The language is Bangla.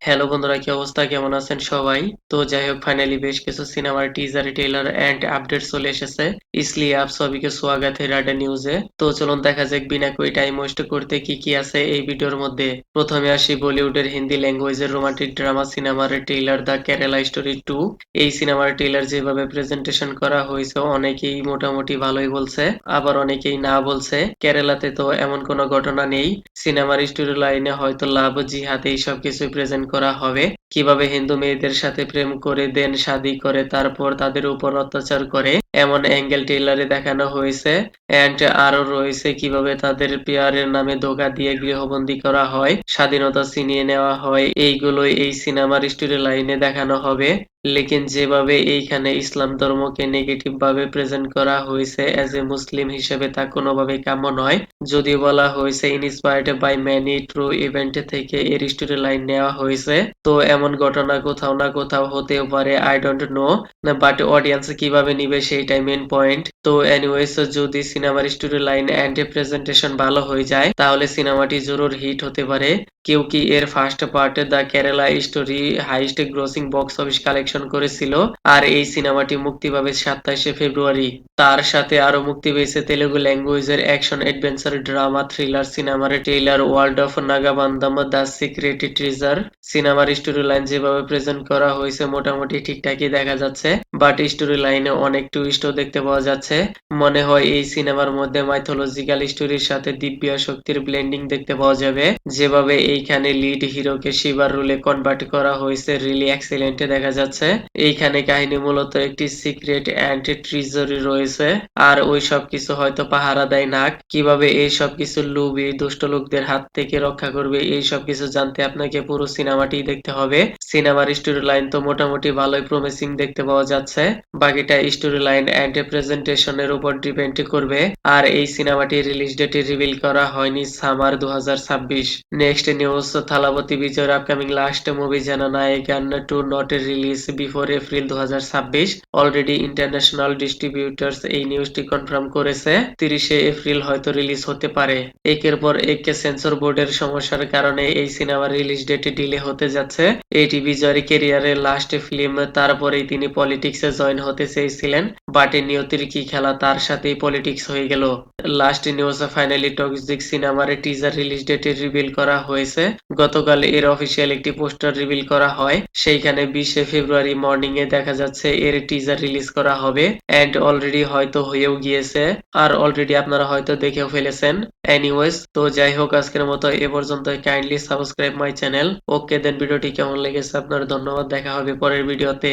হ্যালো বন্ধুরা, কি অবস্থা? কেমন আছেন সবাই? তো যাই হোক, ফাইনালি বেশ কিছু সিনেমার টিজার, ট্রেলার এন্ড আপডেট চলে এসেছে। इसलिए आप सभी को स्वागत है রাডা নিউজে। তো চলুন দেখা যাক বিনা কোই টাইম ওয়েস্ট করতে কি কি আছে এই ভিডিওর মধ্যে। প্রথমে আসি বলিউডের হিন্দি ল্যাঙ্গুয়েজের রোমান্টিক ড্রামা সিনেমার ট্রেলার দ্য কেরালা স্টোরি 2। এই সিনেমার ট্রেলার যেভাবে প্রেজেন্টেশন করা হয়েছে অনেকেই মোটামুটি ভালোই বলছে, আবার অনেকেই না বলছে। কেরালাতে তো এমন কোনো ঘটনা নেই। সিনেমার স্টোরি লাইনে হয়তো লাভ, জিহাদ এইসব কিছু প্রেজেন্ট করা হবে। কিভাবে হিন্দু মেয়েদের সাথে প্রেম করে দেন শাদী করে তারপর তাদের উপর অত্যাচার করে, এমন অ্যাঙ্গেল ট্রেলারে দেখানো হয়েছে। এন্ড আরো রয়েছে কিভাবে তাদের পেয়ারের নামে ধোঁকা দিয়ে গৃহবন্দী করা হয়, স্বাধীনতা ছিনিয়ে নেওয়া হয়, এইগুলোই এই সিনেমার স্টোরি লাইনে দেখানো হবে। লেকিন যেভাবে এইখানে ইসলাম ধর্মকে নেগেটিভ ভাবে প্রেজেন্ট করা হয়েছে এজ এ মুসলিম হিসেবে তা কোনোভাবেই কাম্য নয়। যদিও বলা হয়েছে inspired by many true event থেকে এর স্টোরি লাইন নেওয়া হয়েছে, তো এমন ঘটনা কোথাও না কোথাও হতেও পারে, I don't know. But audience কিভাবে নিবে সেইটাই মেন পয়েন্ট। তো এনিওয়েজ, যদি সিনেমার স্টোরি লাইন এন্ড প্রেজেন্টেশন ভালো হয়ে যায় তাহলে সিনেমাটি জরুর হিট হতে পারে। কিউকি এর first part the Kerala story highest grossing box office collection করেছিল, আর এই সিনেমাটি মুক্তি পাবে 27শে ফেব্রুয়ারি। তার সাথে আরো মুক্তি পেয়েছে তেলুগু ল্যাঙ্গুয়েজের অ্যাকশন অ্যাডভেঞ্চার ড্রামা থ্রিলার সিনেমার trailer world of Nagabandham the secret treasure. সিনেমার স্টোরি লাইন যেভাবে প্রেজেন্ট করা হয়েছে মোটামুটি ঠিকঠাকই দেখা যাচ্ছে, বাট স্টোরি লাইনে অনেক টুইস্টও দেখতে পাওয়া যাচ্ছে। মনে হয় এই সিনেমার মধ্যে মাইথোলজিক্যাল স্টোরির সাথে দিব্য শক্তির ব্লেন্ডিং দেখতে পাওয়া যাবে। যেভাবে এইখানে লিড হিরোকে শিবার রোলে কনভার্ট করা হয়েছে রিলি এক্সিলেন্ট দেখা যাচ্ছে। এইখানে কাহিনী মূলত একটি সিক্রেট অ্যান্ড ট্রিজরি রয়েছে, আর ওই সব কিছু হয়তো পাহারা দেয় নাগ। কিভাবে এই সব কিছু লুবি দুষ্ট লোকদের হাত থেকে রক্ষা করবে এই সব কিছু জানতে আপনাকে পুরো সিনেমাটি দেখতে হবে। সিনেমার স্টোরি লাইন তো মোটামুটি ভালোই প্রমিসিং দেখতে পাওয়া যাচ্ছে, বাকিটা স্টোরি লাইন এন্ড প্রেজেন্টেশনের উপর ডিপেন্ড করবে। আর এই সিনেমাটি রিলিজ ডেট রিভিল করা হয়নি, সামার 2026। নেক্সট নিউজ, থালাপতি বিজয়ের upcoming last movie Jananayagan 2 not release before April 2026। Already international distributors এই নিউজটি কনফার্ম করেছে 30শে এপ্রিল হয়তো রিলিজ হতে পারে। একের পর এক সেন্সর বোর্ডের সমস্যার কারণে এই সিনেমার রিলিজ ডেট ডিলে হতে যাচ্ছে। এটি বিজয়ের ক্যারিয়ারের লাস্ট ফিল্ম, তারপরেই তিনি পলিটিক্সে জয়েন হতে চেয়েছিলেন, বাট নিয়তির কি খেলা, তার সাথেই পলিটিক্স হয়ে গেল। লাস্ট নিউজ, ফাইনালি টক্সিক সিনেমার টিজার রিলিজ ডেট রিভিল করা হয়েছে। গতকাল এর অফিসিয়াল একটি পোস্টার রিভিল করা হয়, সেইখানে 20শে ফেব্রুয়ারি মর্নিং এ দেখা যাচ্ছে এর টিজার রিলিজ করা হবে। এন্ড অলরেডি হয়তো হয়েও গিয়েছে, আর অলরেডি আপনারা হয়তো দেখেও ফেলেছেন। এনিওয়েজ, তো যাই হোক, আজকের মতো এ পর্যন্ত। Kindly subscribe my channel. Okay then, ভিডিওটি কেমন লেগেছে আপনার? ধন্যবাদ, দেখা হবে পরের ভিডিওতে।